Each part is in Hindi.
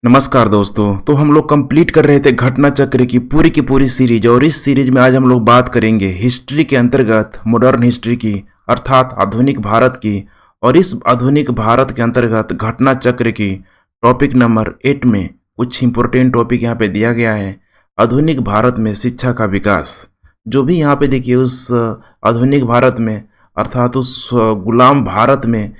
नमस्कार दोस्तों। तो हम लोग कंप्लीट कर रहे थे घटना चक्र की पूरी सीरीज, और इस सीरीज में आज हम लोग बात करेंगे हिस्ट्री के अंतर्गत मॉडर्न हिस्ट्री की, अर्थात आधुनिक भारत की। और इस आधुनिक भारत के अंतर्गत घटना चक्र की टॉपिक नंबर 8 में कुछ इंपॉर्टेंट टॉपिक यहाँ पे दिया गया है। आधुनिक भारत में शिक्षा का विकास। जो भी यहाँ पे देखिए उस आधुनिक भारत में अर्थात उस गुलाम भारत में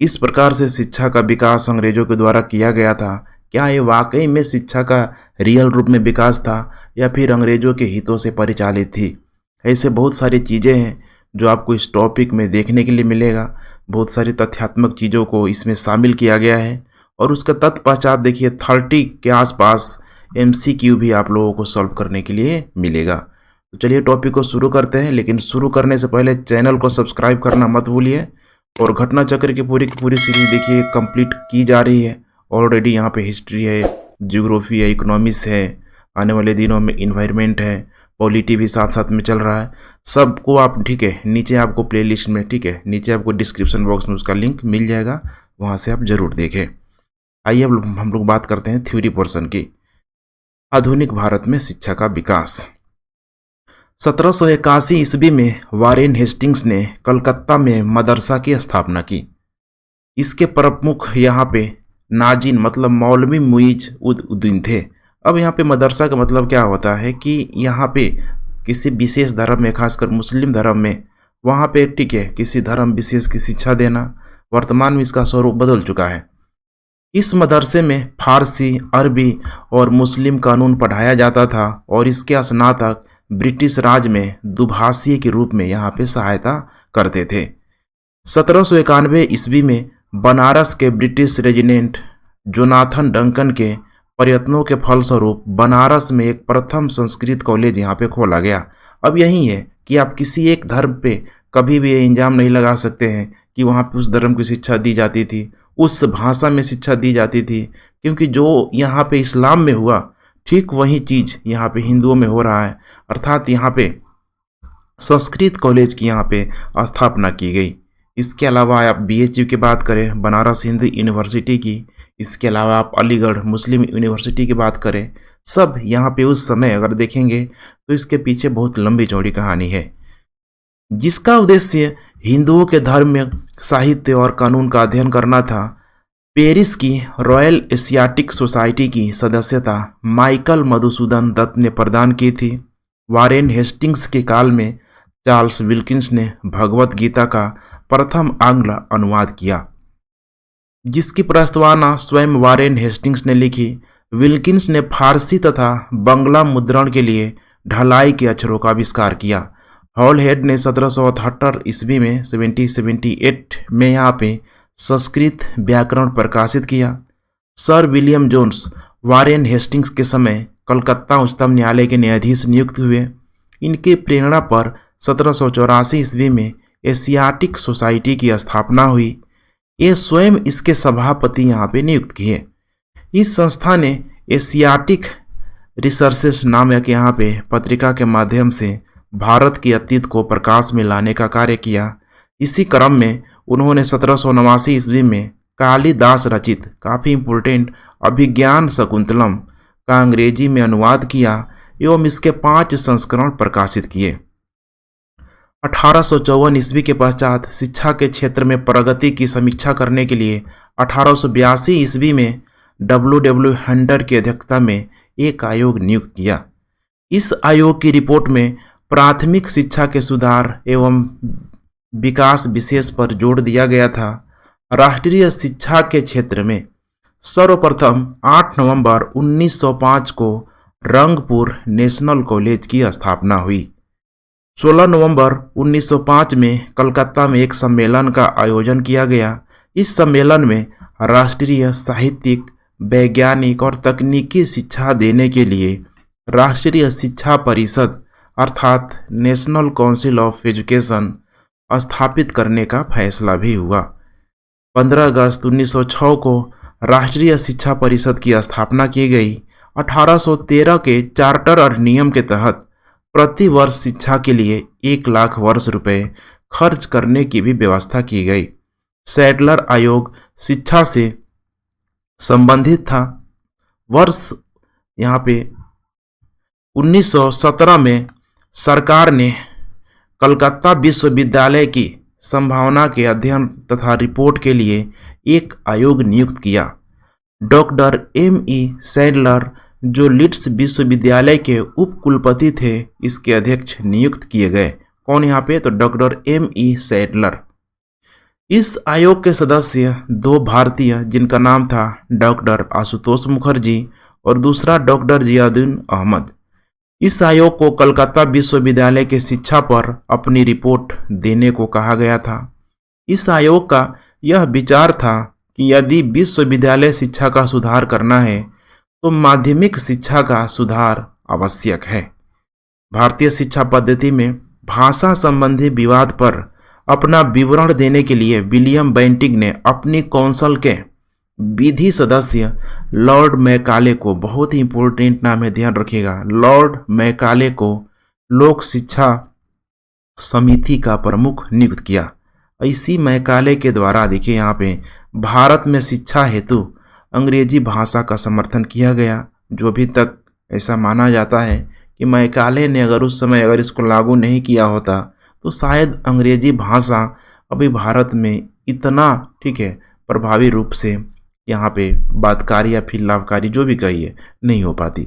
इस प्रकार से शिक्षा का विकास अंग्रेजों के द्वारा किया गया था, क्या ये वाकई में शिक्षा का रियल रूप में विकास था या फिर अंग्रेजों के हितों से परिचालित थी। ऐसे बहुत सारी चीज़ें हैं जो आपको इस टॉपिक में देखने के लिए मिलेगा। बहुत सारी तथ्यात्मक चीज़ों को इसमें शामिल किया गया है और उसका तत्पश्चात देखिए 30 के आसपास MCQ भी आप लोगों को सॉल्व करने के लिए मिलेगा। तो चलिए टॉपिक को शुरू करते हैं, लेकिन शुरू करने से पहले चैनल को सब्सक्राइब करना मत भूलिए। और घटना चक्र की पूरी सीरीज देखिए कंप्लीट की जा रही है। ऑलरेडी यहाँ पे हिस्ट्री है, ज्योग्राफी है, इकोनॉमिक्स है, आने वाले दिनों में इन्वायरमेंट है, पॉलिटी भी साथ साथ में चल रहा है। सबको आप ठीक है नीचे आपको प्लेलिस्ट में ठीक है नीचे आपको डिस्क्रिप्शन बॉक्स में उसका लिंक मिल जाएगा, वहाँ से आप ज़रूर देखें। आइए अब हम लोग बात करते हैं थ्योरी पोर्शन की। आधुनिक भारत में शिक्षा का विकास। 1781 ईस्वी में वारेन हेस्टिंग्स ने कलकत्ता में मदरसा की स्थापना की। इसके प्रमुख यहाँ पे नाजिन मतलब मौलवी मुइज उद उद्दीन थे। अब यहाँ पे मदरसा का मतलब क्या होता है कि यहाँ पे किसी विशेष धर्म में, खासकर मुस्लिम धर्म में, वहाँ पे ठीक है किसी धर्म विशेष की शिक्षा देना। वर्तमान में इसका स्वरूप बदल चुका है। इस मदरसे में फारसी, अरबी और मुस्लिम कानून पढ़ाया जाता था और इसके स्नातक ब्रिटिश राज में दुभाषीय के रूप में यहाँ पे सहायता करते थे। 1791 ईस्वी में बनारस के ब्रिटिश रेजिडेंट जोनाथन डंकन के प्रयत्नों के फलस्वरूप बनारस में एक प्रथम संस्कृत कॉलेज यहाँ पे खोला गया। अब यही है कि आप किसी एक धर्म पे कभी भी ये इल्जाम नहीं लगा सकते हैं कि वहाँ पे उस धर्म की शिक्षा दी जाती थी, उस भाषा में शिक्षा दी जाती थी, क्योंकि जो यहाँ पे इस्लाम में हुआ ठीक वही चीज़ यहाँ पे हिंदुओं में हो रहा है। अर्थात यहाँ पे संस्कृत कॉलेज की यहाँ पे स्थापना की गई। इसके अलावा आप BHU की बात करें, बनारस हिंदू यूनिवर्सिटी की, इसके अलावा आप अलीगढ़ मुस्लिम यूनिवर्सिटी की बात करें, सब यहाँ पे उस समय अगर देखेंगे तो इसके पीछे बहुत लंबी चौड़ी कहानी है, जिसका उद्देश्य हिंदुओं के धर्म में साहित्य और कानून का अध्ययन करना था। पेरिस की रॉयल एशियाटिक सोसाइटी की सदस्यता माइकल मधुसूदन दत्त ने प्रदान की थी। वारेन हेस्टिंग्स के काल में चार्ल्स विल्किंस ने भगवत गीता का प्रथम आंग्ल अनुवाद किया, जिसकी प्रस्तावना स्वयं वारेन हेस्टिंग्स ने लिखी। विल्किंस ने फारसी तथा बंगला मुद्रण के लिए ढलाई के अक्षरों का आविष्कार किया। हॉलहेड ने 1778 ईस्वी में 1778 में यहाँ पे संस्कृत व्याकरण प्रकाशित किया। Sir William Jones Warren Hastings के समय कलकत्ता उच्चतम न्यायालय के न्यायाधीश नियुक्त हुए। इनके प्रेरणा पर 1784 ईस्वी में एशियाटिक सोसाइटी की स्थापना हुई। ये स्वयं इसके सभापति यहाँ पे नियुक्त किए। इस संस्था ने एशियाटिक रिसर्चेस नामक यहाँ पे पत्रिका के माध्यम से भारत के अतीत को प्रकाश में लाने का कार्य किया। इसी क्रम में उन्होंने 1789 ईस्वी में कालिदास रचित काफ़ी इम्पोर्टेंट अभिज्ञान शकुंतलम का अंग्रेजी में अनुवाद किया एवं इसके 5 संस्करण प्रकाशित किए। 1854 ईस्वी के पश्चात शिक्षा के क्षेत्र में प्रगति की समीक्षा करने के लिए 1882 ईस्वी में W हंटर की अध्यक्षता में एक आयोग नियुक्त किया। इस आयोग की रिपोर्ट में प्राथमिक शिक्षा के सुधार एवं विकास विशेष पर जोर दिया गया था। राष्ट्रीय शिक्षा के क्षेत्र में सर्वप्रथम 8 नवंबर 1905 को रंगपुर नेशनल कॉलेज की स्थापना हुई। 16 नवंबर 1905 में कलकत्ता में एक सम्मेलन का आयोजन किया गया। इस सम्मेलन में राष्ट्रीय साहित्यिक, वैज्ञानिक और तकनीकी शिक्षा देने के लिए राष्ट्रीय शिक्षा परिषद अर्थात नेशनल काउंसिल ऑफ एजुकेशन स्थापित करने का फैसला भी हुआ। 15 अगस्त 1906 को राष्ट्रीय शिक्षा परिषद की स्थापना की गई। 1813 के चार्टर अधिनियम के तहत प्रति वर्ष शिक्षा के लिए 1 लाख वर्ष रुपए खर्च करने की भी व्यवस्था की गई। सैडलर आयोग शिक्षा से संबंधित था वर्ष यहाँ पे 1917 में सरकार ने कलकत्ता विश्वविद्यालय की संभावना के अध्ययन तथा रिपोर्ट के लिए एक आयोग नियुक्त किया। Doctor M.E. सैडलर जो लीड्स विश्वविद्यालय के उप कुलपति थे, इसके अध्यक्ष नियुक्त किए गए। कौन यहाँ पे? तो डॉक्टर M.E. सैडलर। इस आयोग के सदस्य दो भारतीय, जिनका नाम था डॉक्टर आशुतोष मुखर्जी और दूसरा डॉक्टर जियाउद्दीन अहमद। इस आयोग को कलकत्ता विश्वविद्यालय के शिक्षा पर अपनी रिपोर्ट देने को कहा गया था। इस आयोग का यह विचार था कि यदि विश्वविद्यालय शिक्षा का सुधार करना है तो माध्यमिक शिक्षा का सुधार आवश्यक है। भारतीय शिक्षा पद्धति में भाषा संबंधी विवाद पर अपना विवरण देने के लिए विलियम बेंटिक ने अपनी काउंसिल के विधि सदस्य लॉर्ड मैकाले को, बहुत ही इंपॉर्टेंट नाम है, ध्यान रखिएगा, लॉर्ड मैकाले को लोक शिक्षा समिति का प्रमुख नियुक्त किया। इसी मैकाले के द्वारा देखिए यहाँ पे भारत में शिक्षा हेतु अंग्रेजी भाषा का समर्थन किया गया, जो अभी तक ऐसा माना जाता है कि मैकाले ने अगर उस समय अगर इसको लागू नहीं किया होता तो शायद अंग्रेजी भाषा अभी भारत में इतना प्रभावी रूप से यहाँ पे बातकारी या फिर लाभकारी जो भी कहिए नहीं हो पाती।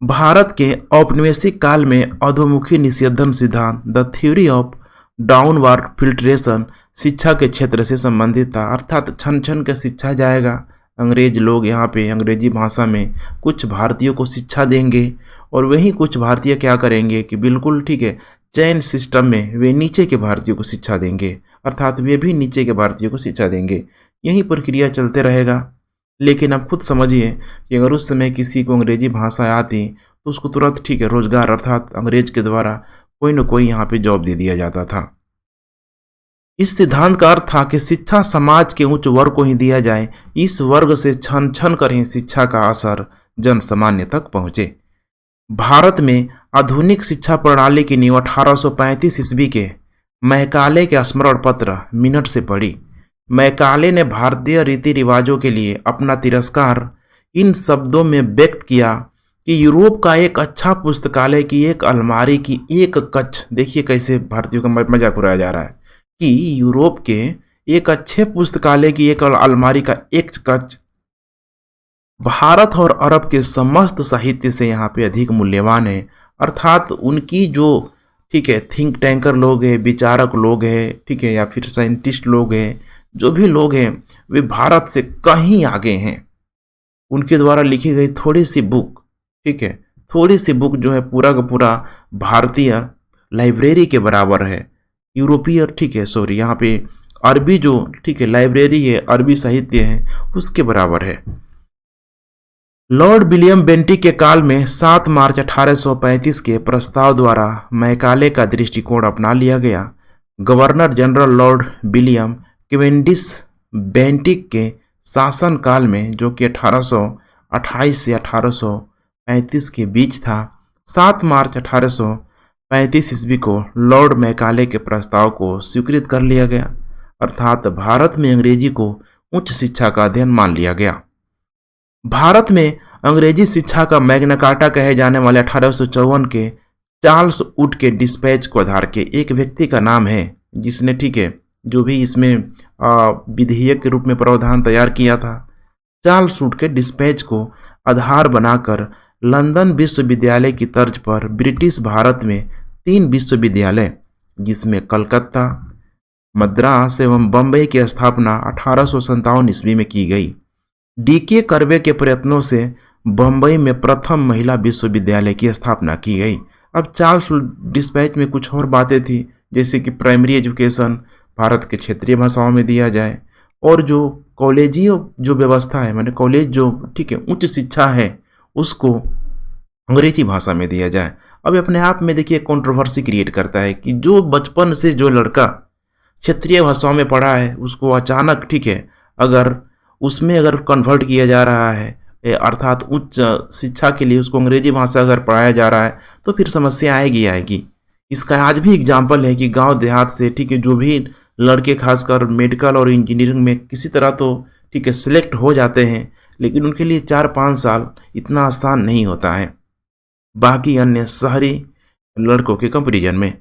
भारत के औपनिवेशिक काल में अधोमुखी निषेधन सिद्धांत the theory of downward filtration शिक्षा के क्षेत्र से संबंधित था, अर्थात छन छन के शिक्षा जाएगा। अंग्रेज लोग यहाँ पे अंग्रेजी भाषा में कुछ भारतीयों को शिक्षा देंगे और वही कुछ भारतीय क्या करेंगे कि बिल्कुल चैन सिस्टम में वे नीचे के भारतीयों को शिक्षा देंगे, अर्थात वे भी नीचे के भारतीयों को शिक्षा देंगे। यही प्रक्रिया चलते रहेगा। लेकिन आप खुद समझिए कि अगर उस समय किसी को अंग्रेजी भाषा आती तो उसको तुरंत रोजगार, अर्थात अंग्रेज के द्वारा कोई न कोई यहाँ पे जॉब दे दिया जाता था। इस सिद्धांत का अर्थ था कि शिक्षा समाज के उच्च वर्ग को ही दिया जाए, इस वर्ग से छन छन कर ही शिक्षा का असर जन सामान्य तक पहुँचे। भारत में आधुनिक शिक्षा प्रणाली की नींव 1835 ईस्वी के मैकाले के स्मरण पत्र मिनट से पड़ी। मैकाले ने भारतीय रीति रिवाजों के लिए अपना तिरस्कार इन शब्दों में व्यक्त किया कि यूरोप का एक अच्छा पुस्तकालय की एक अलमारी की एक कक्ष, देखिए कैसे भारतीयों का मजाक उड़ाया जा रहा है कि यूरोप के एक अच्छे पुस्तकालय की एक अलमारी का एक कक्ष भारत और अरब के समस्त साहित्य से यहाँ पे अधिक मूल्यवान है। अर्थात उनकी जो थिंक टैंकर लोग हैं, विचारक लोग हैं, या फिर साइंटिस्ट लोग हैं, जो भी लोग हैं वे भारत से कहीं आगे हैं। उनके द्वारा लिखी गई थोड़ी सी बुक, थोड़ी सी बुक जो है पूरा का पूरा भारतीय लाइब्रेरी के बराबर है। यूरोपीय यहाँ पे अरबी जो लाइब्रेरी है, अरबी साहित्य है, उसके बराबर है। लॉर्ड विलियम बेंटिक के काल में 7 मार्च 1835 के प्रस्ताव द्वारा मैकाले का दृष्टिकोण अपना लिया गया। Governor general Lord William Cavendish Bentinck के शासन काल में, जो कि 1828 से 1835 के बीच था, 7 मार्च 1835 ईस्वी को लॉर्ड मैकाले के प्रस्ताव को स्वीकृत कर लिया गया, अर्थात भारत में अंग्रेजी को उच्च शिक्षा का अध्ययन मान लिया गया। भारत में अंग्रेजी शिक्षा का मैग्ना कार्टा कहे जाने वाले 1854 के चार्ल्स वुड के डिस्पैच को आधार के एक व्यक्ति का नाम है, जिसने जो भी इसमें विधेयक के रूप में प्रावधान तैयार किया था। चार्ल्स वुड के डिस्पैच को आधार बनाकर लंदन विश्वविद्यालय की तर्ज पर ब्रिटिश भारत में 3 विश्वविद्यालय, जिसमें कलकत्ता, मद्रास एवं बम्बई की स्थापना 1857 ईस्वी में की गई। D.K. कर्वे के प्रयत्नों से बम्बई में प्रथम महिला विश्वविद्यालय की स्थापना की गई। अब चार्ल्स डिस्पैच में कुछ और बातें थी, जैसे कि प्राइमरी एजुकेशन भारत के क्षेत्रीय भाषाओं में दिया जाए, और जो कॉलेजीय जो व्यवस्था है, माने कॉलेज जो उच्च शिक्षा है, उसको अंग्रेजी भाषा में दिया जाए। अब अपने आप में देखिए कंट्रोवर्सी क्रिएट करता है कि जो बचपन से जो लड़का क्षेत्रीय भाषाओं में पढ़ा है, उसको अचानक अगर उसमें अगर कन्वर्ट किया जा रहा है, अर्थात उच्च शिक्षा के लिए उसको अंग्रेजी भाषा अगर पढ़ाया जा रहा है, तो फिर समस्या आएगी। इसका आज भी एग्जाम्पल है कि गांव देहात से जो भी लड़के खासकर मेडिकल और इंजीनियरिंग में किसी तरह तो सिलेक्ट हो जाते हैं, लेकिन उनके लिए 4-5 साल इतना आसान नहीं होता है बाकी अन्य शहरी लड़कों के कंपैरिजन में।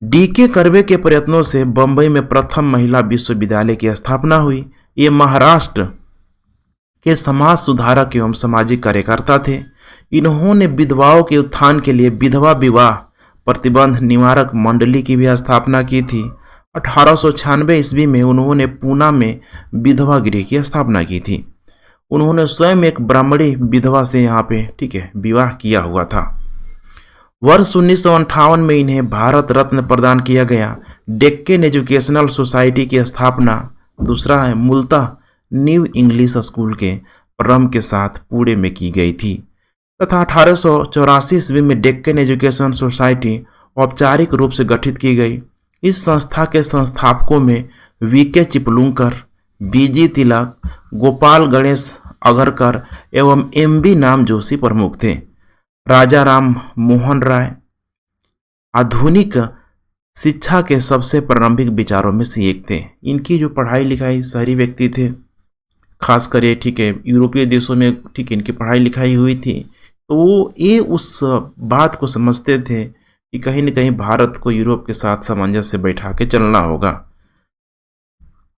डीके कर्वे के प्रयत्नों से बंबई में प्रथम महिला विश्वविद्यालय की स्थापना हुई। ये महाराष्ट्र के समाज सुधारक एवं सामाजिक कार्यकर्ता थे। इन्होंने विधवाओं के उत्थान के लिए विधवा विवाह प्रतिबंध निवारक मंडली की भी स्थापना की थी। 1896 ईस्वी में उन्होंने पूना में विधवा गृह की स्थापना की थी। उन्होंने स्वयं एक ब्राह्मणी विधवा से यहाँ पे विवाह किया हुआ था। वर्ष 1958 में इन्हें भारत रत्न प्रदान किया गया। डेक्कन एजुकेशनल सोसाइटी की स्थापना दूसरा है मूलतः न्यू इंग्लिश स्कूल के प्रारंभ के साथ पुणे में की गई थी तथा 1884 ईस्वी में डेक्कन एजुकेशन सोसाइटी औपचारिक रूप से गठित की गई। इस संस्था के संस्थापकों में वीके चिपलुंकर, बीजी तिलक, गोपाल गणेश अगरकर एवं एमबी नाम जोशी प्रमुख थे। राजा राम मोहन राय आधुनिक शिक्षा के सबसे प्रारंभिक विचारों में से एक थे। इनकी जो पढ़ाई लिखाई शहरी व्यक्ति थे, खासकर यूरोपीय देशों में इनकी पढ़ाई लिखाई हुई थी, तो ये उस बात को समझते थे कि कहीं न कहीं भारत को यूरोप के साथ सामंजस्य बैठा के चलना होगा।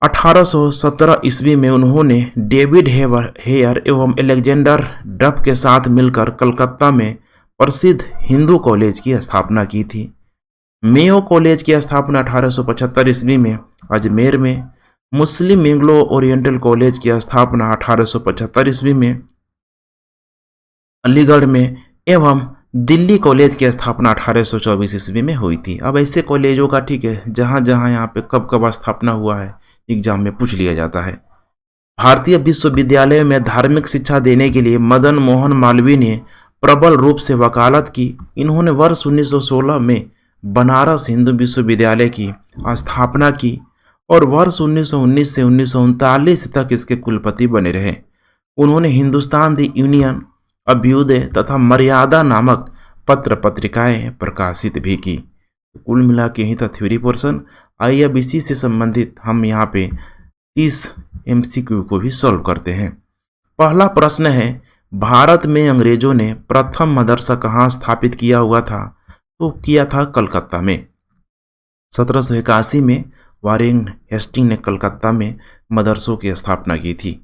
1817 ईस्वी में उन्होंने डेविड हेयर एवं एलेक्जेंडर डफ के साथ मिलकर कलकत्ता में प्रसिद्ध हिंदू कॉलेज की स्थापना की थी। मेयो कॉलेज की स्थापना 1875 ईस्वी में अजमेर में, मुस्लिम एंग्लो ओरिएंटल कॉलेज की स्थापना 1875 ईस्वी में अलीगढ़ में एवं दिल्ली कॉलेज की स्थापना 1824 ईस्वी में हुई थी। अब ऐसे कॉलेजों का जहाँ जहाँ यहाँ पे कब कब स्थापना हुआ है एग्जाम में पूछ लिया जाता है। भारतीय विश्वविद्यालय में धार्मिक शिक्षा देने के लिए मदन मोहन मालवीय ने प्रबल रूप से वकालत की। इन्होंने वर्ष 1916 में बनारस हिंदू विश्वविद्यालय की स्थापना की और वर्ष 1919 से 1939 तक इसके कुलपति बने रहे। उन्होंने हिंदुस्तान दी यूनियन, अभ्युदय तथा मर्यादा नामक पत्र पत्रिकाएं प्रकाशित भी की। कुल मिला के यही था थ्योरी पोर्शन। आइए अब इसी से संबंधित हम यहाँ पे 30 MCQ को भी सॉल्व करते हैं। पहला प्रश्न है, भारत में अंग्रेजों ने प्रथम मदरसा कहाँ स्थापित किया हुआ था? तो किया था कलकत्ता में। 1781 में वारेन हेस्टिंग ने कलकत्ता में मदरसों की स्थापना की थी।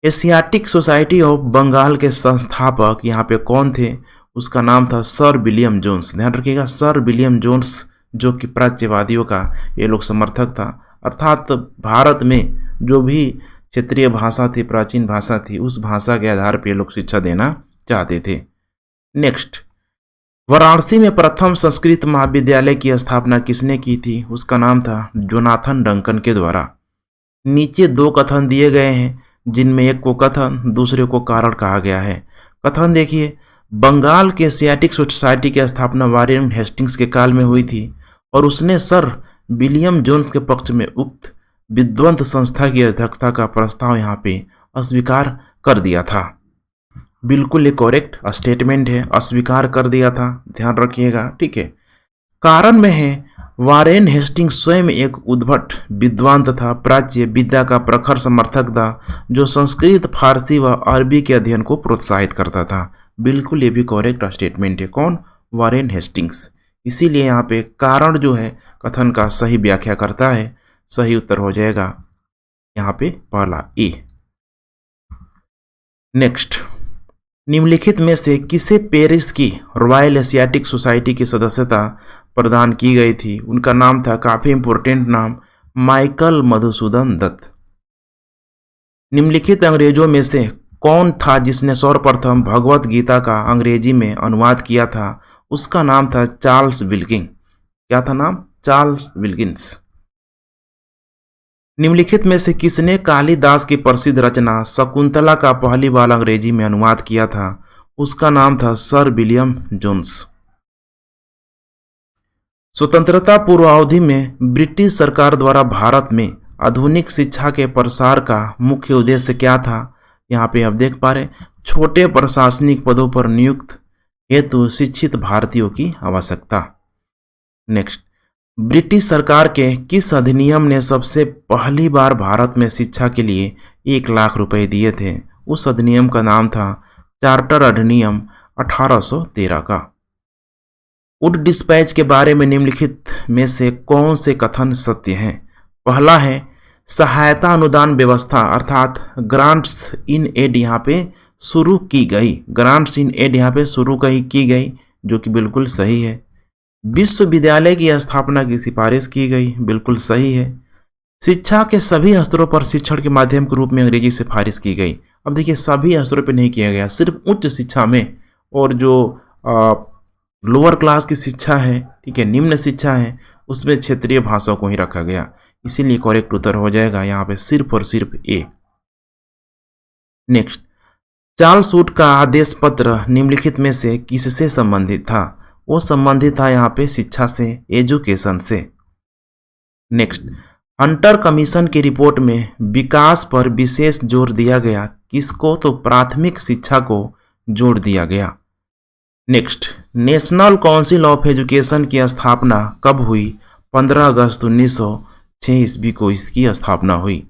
एशियाटिक सोसाइटी ऑफ बंगाल के संस्थापक यहाँ पे कौन थे? उसका नाम था सर विलियम जोन्स। ध्यान रखिएगा, सर विलियम जोन्स, जो कि प्राच्यवादियों का ये लोग समर्थक था। अर्थात भारत में जो भी क्षेत्रीय भाषा थी, प्राचीन भाषा थी, उस भाषा के आधार पर ये लोग शिक्षा देना चाहते थे। नेक्स्ट, वाराणसी में प्रथम संस्कृत महाविद्यालय की स्थापना किसने की थी? उसका नाम था जोनाथन डंकन के द्वारा। नीचे 2 कथन दिए गए हैं, जिनमें एक को कथन, दूसरे को कारण कहा गया है। कथन देखिए, बंगाल के एशियाटिक सोसाइटी की स्थापना वारेन हेस्टिंग्स के काल में हुई थी और उसने सर विलियम जोन्स के पक्ष में उक्त विद्वंत संस्था की अध्यक्षता का प्रस्ताव यहाँ पे अस्वीकार कर दिया था। बिल्कुल ये करेक्ट स्टेटमेंट है, अस्वीकार कर दिया था, ध्यान रखिएगा। ठीक है, कारण में है वारेन हेस्टिंग्स स्वयं एक उद्भट विद्वान तथा प्राच्य विद्या का प्रखर समर्थक था, जो संस्कृत, फारसी व अरबी के अध्ययन को प्रोत्साहित करता था। बिल्कुल ये भी करेक्ट स्टेटमेंट है। कौन? Warren Hastings. इसीलिए यहाँ पे कारण जो है कथन का सही व्याख्या करता है। सही उत्तर हो जाएगा यहाँ पे पहला ए। नेक्स्ट, निम्नलिखित में से किसे पेरिस की रॉयल एशियाटिक सोसाइटी की सदस्यता प्रदान की गई थी? उनका नाम था, काफी इंपोर्टेंट नाम, माइकल मधुसूदन दत्त। निम्नलिखित अंग्रेजों में से कौन था जिसने सर्वप्रथम भगवत गीता का अंग्रेजी में अनुवाद किया था? उसका नाम था चार्ल्स विल्किंस। क्या था नाम? Charles Wilkins. निम्नलिखित में से किसने कालिदास की प्रसिद्ध रचना शकुंतला का पहली बार अंग्रेजी में अनुवाद किया था? उसका नाम था सर विलियम जोन्स। स्वतंत्रता पूर्वावधि में ब्रिटिश सरकार द्वारा भारत में आधुनिक शिक्षा के प्रसार का मुख्य उद्देश्य क्या था? यहाँ पे आप देख पा रहे, छोटे प्रशासनिक पदों पर नियुक्त हेतु शिक्षित भारतीयों की आवश्यकता। नेक्स्ट, ब्रिटिश सरकार के किस अधिनियम ने सबसे पहली बार भारत में शिक्षा के लिए 1 लाख रुपए दिए थे? उस अधिनियम का नाम था चार्टर अधिनियम 1813 का। वुड डिस्पैच के बारे में निम्नलिखित में से कौन से कथन सत्य हैं? पहला है सहायता अनुदान व्यवस्था अर्थात ग्रांट्स इन एड यहाँ पे शुरू की गई, ग्रांट्स इन एड यहाँ पे शुरू की गई, जो कि बिल्कुल सही है। विश्वविद्यालय की स्थापना की सिफारिश की गई, बिल्कुल सही है। शिक्षा के सभी स्तरों पर शिक्षण के माध्यम के रूप में अंग्रेजी सिफारिश की गई। अब देखिए सभी स्तरों पर नहीं किया गया, सिर्फ उच्च शिक्षा में और जो लोअर क्लास की शिक्षा है, ठीक है, निम्न शिक्षा है, उसमें क्षेत्रीय भाषाओं को ही रखा गया। इसीलिए करेक्ट उत्तर हो जाएगा यहाँ पे सिर्फ और सिर्फ ए। नेक्स्ट, चार्ल्स वुड का आदेश पत्र निम्नलिखित में से किससे संबंधित था? वो संबंधित था यहाँ पे शिक्षा से, एजुकेशन से। नेक्स्ट, हंटर कमीशन की रिपोर्ट में विकास पर विशेष जोर दिया गया, किसको? तो प्राथमिक शिक्षा को जोड़ दिया गया। Next, national council of education की स्थापना कब हुई? 15 अगस्त 1906 ईस्वी को इसकी स्थापना हुई।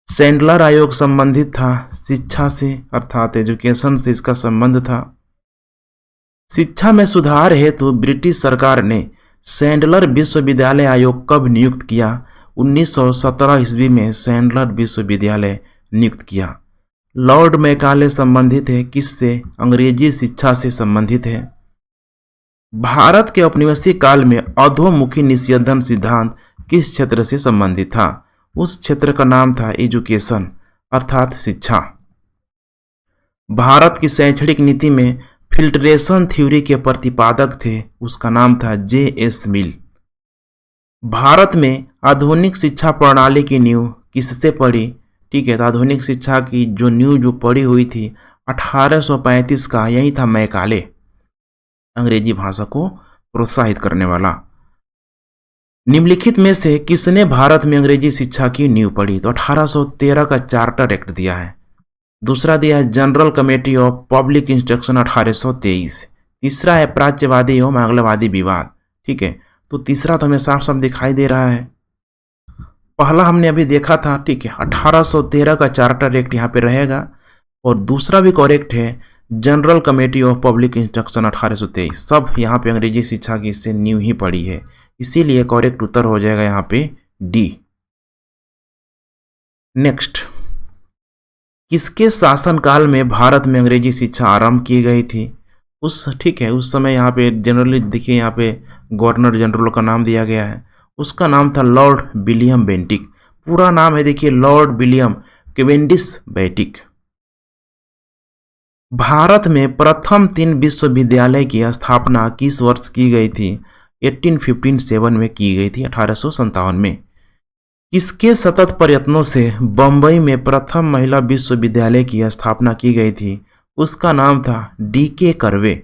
सैंडलर आयोग संबंधित था शिक्षा से अर्थात एजुकेशन से इसका संबंध था। शिक्षा में सुधार हेतु ब्रिटिश सरकार ने सैंडलर विश्वविद्यालय आयोग कब नियुक्त किया? 1917 ईस्वी में सैंडलर विश्वविद्यालय नियुक्त किया। लॉर्ड मैकाले संबंधित है किससे? अंग्रेजी शिक्षा से संबंधित है। भारत के औपनिवेशिक काल में अधोमुखी निषेधन सिद्धांत किस क्षेत्र से संबंधित था? उस क्षेत्र का नाम था एजुकेशन अर्थात शिक्षा। भारत की शैक्षणिक नीति में फिल्ट्रेशन थ्योरी के प्रतिपादक थे, उसका नाम था J.S. मिल। भारत में आधुनिक शिक्षा प्रणाली की नींव किससे पड़ी? ठीक है, तो आधुनिक शिक्षा की जो नींव जो पड़ी हुई थी 1835 का, यही था मैकाले, अंग्रेजी भाषा को प्रोत्साहित करने वाला। निम्नलिखित में से किसने भारत में अंग्रेजी शिक्षा की नींव पड़ी? तो 1813 का चार्टर एक्ट दिया है। दूसरा दिया है general committee of public instruction 1823। तीसरा है प्राच्यवादी एवं आंग्लवादी विवाद। ठीक है, तो तीसरा तो हमें साफ साफ दिखाई दे रहा है, पहला हमने अभी देखा था। ठीक है, 1813 का चार्टर एक्ट यहाँ पे रहेगा और दूसरा भी करेक्ट है general committee of public instruction 1823। सब यहाँ पे अंग्रेजी शिक्षा की इससे नींव ही पड़ी है, इसीलिए करेक्ट उत्तर हो जाएगा यहाँ पे डी। नेक्स्ट, किसके शासनकाल में भारत में अंग्रेजी शिक्षा आरंभ की गई थी? ठीक है, उस समय यहाँ पे जनरली देखिए यहाँ पे गवर्नर जनरल का नाम दिया गया है, उसका नाम था लॉर्ड विलियम बेंटिक। पूरा नाम है देखिए Lord William Cavendish Bentinck. Bharat में प्रथम 3 विश्वविद्यालय की स्थापना किस वर्ष की गई थी? 1857 में की गई थी, 1857 में। किसके सतत प्रयत्नों से बंबई में प्रथम महिला विश्वविद्यालय की स्थापना की गई थी? उसका नाम था D.K. Curve.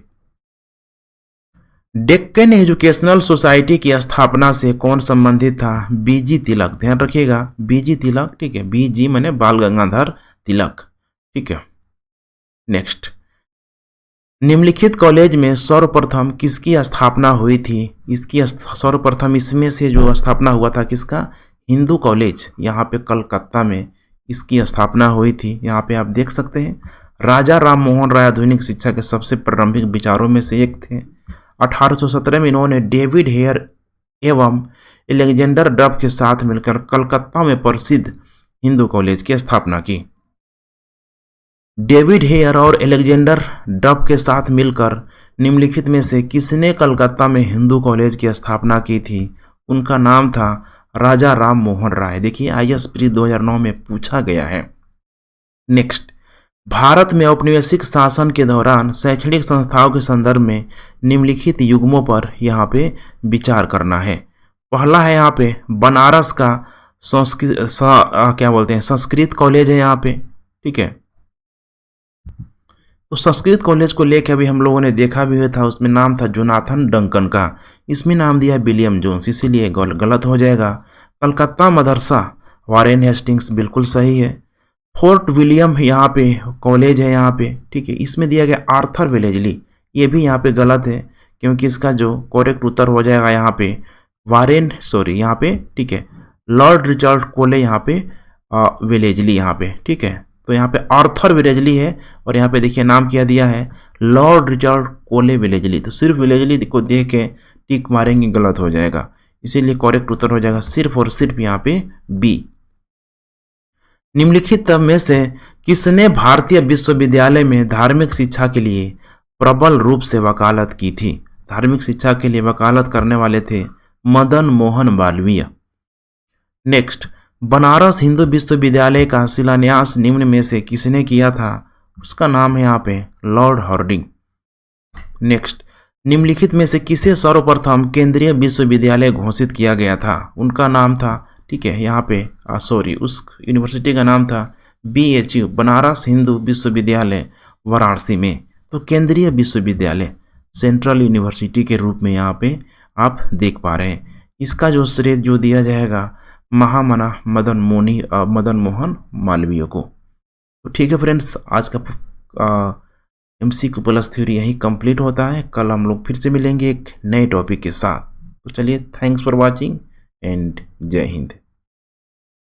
Deccan educational society की स्थापना से कौन संबंधित था? B.G. तिलक। ध्यान रखिएगा B.G. तिलक। ठीक है, B.G. माने बाल गंगाधर तिलक। ठीक है, नेक्स्ट, निम्नलिखित कॉलेज में सर्वप्रथम किसकी स्थापना हुई थी? इसकी सर्वप्रथम इसमें से जो स्थापना हुआ था किसका? हिंदू कॉलेज, यहाँ पे कलकत्ता में इसकी स्थापना हुई थी। यहाँ पे आप देख सकते हैं राजा राम मोहन राय आधुनिक शिक्षा के सबसे प्रारंभिक विचारों में से एक थे। 1817 में इन्होंने डेविड हेयर एवं एलेक्जेंडर डफ के साथ मिलकर कलकत्ता में प्रसिद्ध हिंदू कॉलेज की स्थापना की। डेविड हेयर और एलेक्जेंडर डफ के साथ मिलकर निम्नलिखित में से किसने कलकत्ता में हिंदू कॉलेज की स्थापना की थी? उनका नाम था राजा राम मोहन राय। देखिए IAS प्री 2009 में पूछा गया है। नेक्स्ट, भारत में औपनिवेशिक शासन के दौरान शैक्षणिक संस्थाओं के संदर्भ में निम्नलिखित युग्मों पर यहाँ पे विचार करना है। पहला है यहाँ पे बनारस का संस्कृत कॉलेज है यहाँ पे। ठीक है, तो संस्कृत कॉलेज को लेकर अभी हम लोगों ने देखा भी हुआ था, उसमें नाम था जोनाथन डंकन का, इसमें नाम दिया विलियम जोन्स, इसीलिए गलत हो जाएगा। कलकत्ता मदरसा वारेन हेस्टिंग्स, बिल्कुल सही है। फोर्ट विलियम यहाँ पे कॉलेज है यहाँ पे। ठीक है, इसमें दिया गया आर्थर वेलेजली, ये भी यहाँ पे गलत है क्योंकि इसका जो करेक्ट उत्तर हो जाएगा यहाँ पे यहाँ पे। ठीक है, लॉर्ड रिचर्ड कोले यहाँ पे वेलेजली यहाँ पे। ठीक है, तो यहाँ पे आर्थर विलेजली है और यहाँ पे देखिए नाम क्या दिया है, लॉर्ड रिचर्ड कोले विलेजली। तो सिर्फ विलेजली को देख के टिक मारेंगे, गलत हो जाएगा, इसीलिए करेक्ट उत्तर हो जाएगा सिर्फ और सिर्फ यहाँ पे बी। निम्नलिखित में से किसने भारतीय विश्वविद्यालय में धार्मिक शिक्षा के लिए प्रबल रूप से वकालत की थी? धार्मिक शिक्षा के लिए वकालत करने वाले थे मदन मोहन मालवीय। नेक्स्ट, बनारस हिंदू विश्वविद्यालय का शिलान्यास निम्न में से किसने किया था? उसका नाम है यहाँ पे लॉर्ड हार्डिंग। नेक्स्ट, निम्नलिखित में से किसे सर्वप्रथम केंद्रीय विश्वविद्यालय घोषित किया गया था? उनका नाम था, ठीक है, यहाँ पे उस यूनिवर्सिटी का नाम था BHU, बनारस हिंदू विश्वविद्यालय वाराणसी में। तो केंद्रीय विश्वविद्यालय सेंट्रल यूनिवर्सिटी के रूप में यहाँ पे आप देख पा रहे हैं। इसका जो श्रेय जो दिया जाएगा महामना मदन मोहन मालवीय को। तो ठीक है फ्रेंड्स, आज का MCQ प्लस थ्योरी यही कंप्लीट होता है। कल हम लोग फिर से मिलेंगे एक नए टॉपिक के साथ। तो चलिए, थैंक्स फॉर वॉचिंग एंड जय हिंद।